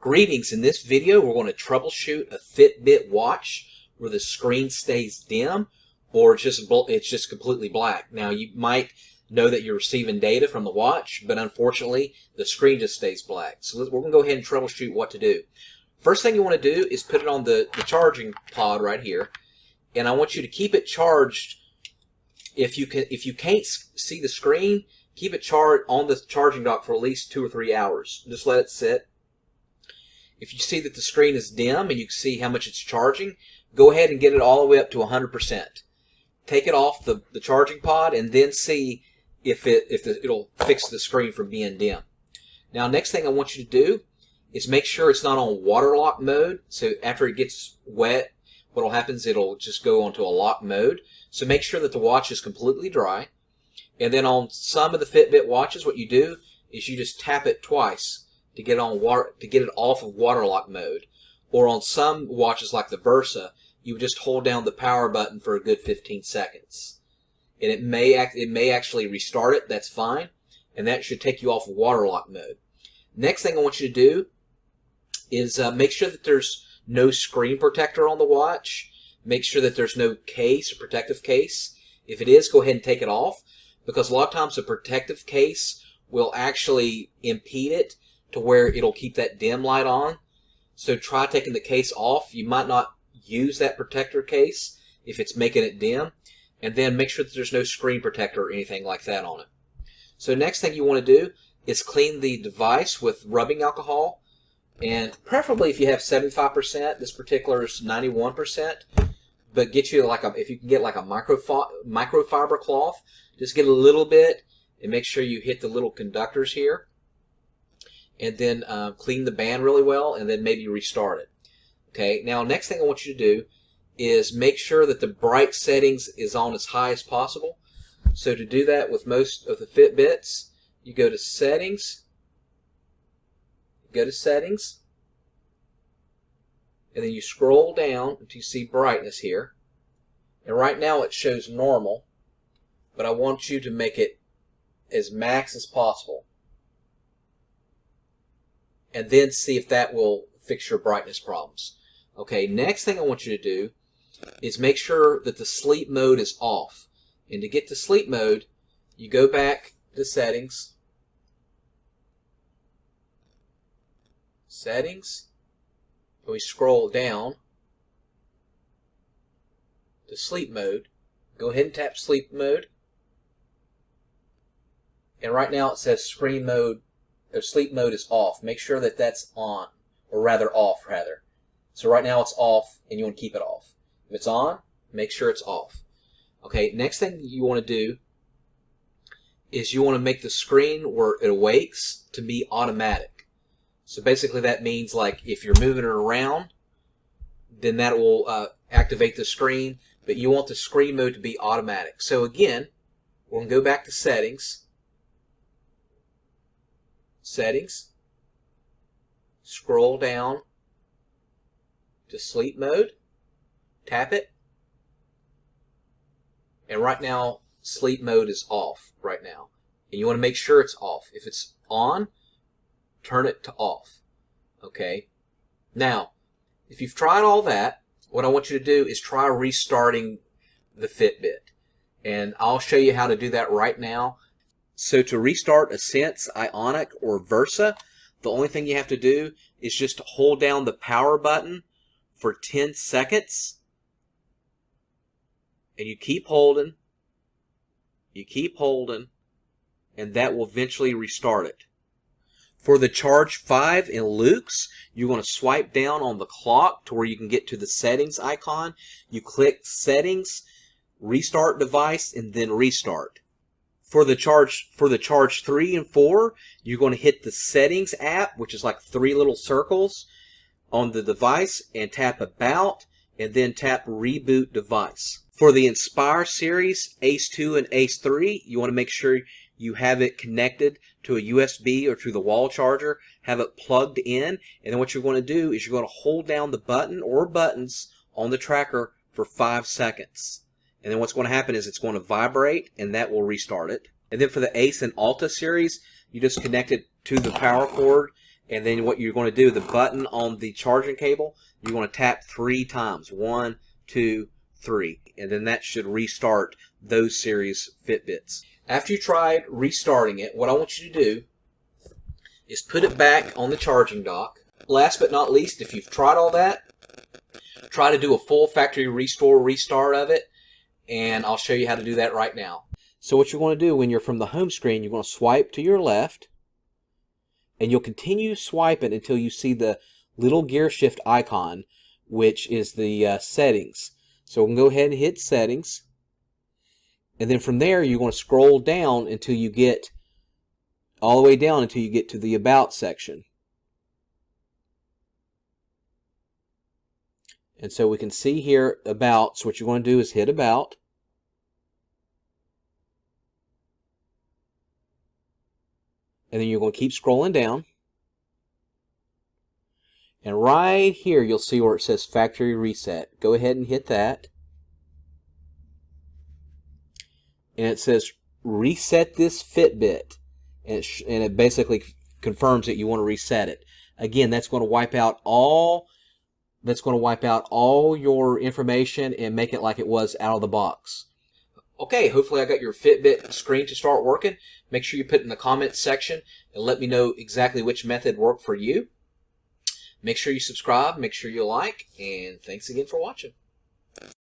Greetings. In this video, we're going to troubleshoot a Fitbit watch where the screen stays dim or it's just completely black. Now, you might know that you're receiving data from the watch, but unfortunately, the screen just stays black. So we're going to go ahead and troubleshoot what to do. First thing you want to do is put it on the charging pod right here, and I want you to keep it charged. If you can't see the screen, keep it charged on the charging dock for at least 2 or 3 hours. Just let it sit. If you see that the screen is dim and you can see how much it's charging, go ahead and get it all the way up to 100%. Take it off the charging pod and then see if it'll fix the screen from being dim. Now, next thing I want you to do is make sure it's not on waterlock mode. So after it gets wet, what will happen is it'll just go onto a lock mode. So make sure that the watch is completely dry. And then on some of the Fitbit watches, what you do is you just tap it twice to get it off of waterlock mode. Or on some watches like the Versa, you would just hold down the power button for a good 15 seconds. And it may actually restart it. That's fine. And that should take you off of waterlock mode. Next thing I want you to do is make sure that there's no screen protector on the watch. Make sure that there's no case or protective case. If it is, go ahead and take it off, because a lot of times the protective case will actually impede it to where it'll keep that dim light on. So try taking the case off. You might not use that protector case if it's making it dim. And then make sure that there's no screen protector or anything like that on it. So next thing you want to do is clean the device with rubbing alcohol. And preferably if you have 75%, this particular is 91%. But get you if you can get like a microfiber cloth, just get a little bit and make sure you hit the little conductors here. And then clean the band really well, and then maybe restart it. Okay, now next thing I want you to do is make sure that the bright settings is on as high as possible. So to do that with most of the Fitbits, you go to Settings, and then you scroll down until you see Brightness here. And right now it shows normal, but I want you to make it as max as possible. And then see if that will fix your brightness problems. Okay, next thing I want you to do is make sure that the sleep mode is off. And to get to sleep mode, you go back to Settings, and we scroll down to sleep mode. Go ahead and tap sleep mode. And right now it says screen mode, or sleep mode is off. Make sure that that's on, or rather off, rather. So right now it's off, and you want to keep it off. If it's on, make sure it's off. Okay, next thing you want to do is you want to make the screen where it awakes to be automatic. So basically that means like if you're moving it around, then that will activate the screen, but you want the screen mode to be automatic. So again, we're going to go back to Settings, scroll down to sleep mode, tap it, and right now sleep mode is off right now. And you want to make sure it's off. If it's on, turn it to off. Okay? Now, if you've tried all that, what I want you to do is try restarting the Fitbit. And I'll show you how to do that right now. So to restart a Sense, Ionic, or Versa, the only thing you have to do is just hold down the power button for 10 seconds. And you keep holding, and that will eventually restart it. For the Charge 5 in Luke's, you're going to swipe down on the clock to where you can get to the Settings icon. You click Settings, Restart Device, and then Restart. For the Charge 3 and 4, you're going to hit the Settings app, which is like 3 little circles on the device, and tap About, and then tap Reboot Device. For the Inspire series, Ace 2 and Ace 3, you want to make sure you have it connected to a USB or to the wall charger, have it plugged in, and then what you're going to do is you're going to hold down the button or buttons on the tracker for 5 seconds. And then what's going to happen is it's going to vibrate, and that will restart it. And then for the Ace and Alta series, you just connect it to the power cord And then what you're going to do, the button on the charging cable, you're going to tap 3 times. 1, 2, 3. And then that should restart those series Fitbits. After you tried restarting it, what I want you to do is put it back on the charging dock. Last but not least, if you've tried all that, try to do a full factory restart of it, and I'll show you how to do that right now. So what you're going to do when you're from the home screen, you're going to swipe to your left, and you'll continue swiping until you see the little gear shift icon, which is the settings. So we can go ahead and hit settings, and then from there you're going to scroll down until you get all the way down until you get to the about section. And so we can see here about. So what you're going to do is hit about. And then you're going to keep scrolling down. And right here you'll see where it says factory reset. Go ahead and hit that. And it says reset this Fitbit. And it basically confirms that you want to reset it. Again, that's going to wipe out all your information and make it like it was out of the box. Okay, hopefully I got your Fitbit screen to start working. Make sure you put in the comments section and let me know exactly which method worked for you. Make sure you subscribe, make sure you like, and thanks again for watching.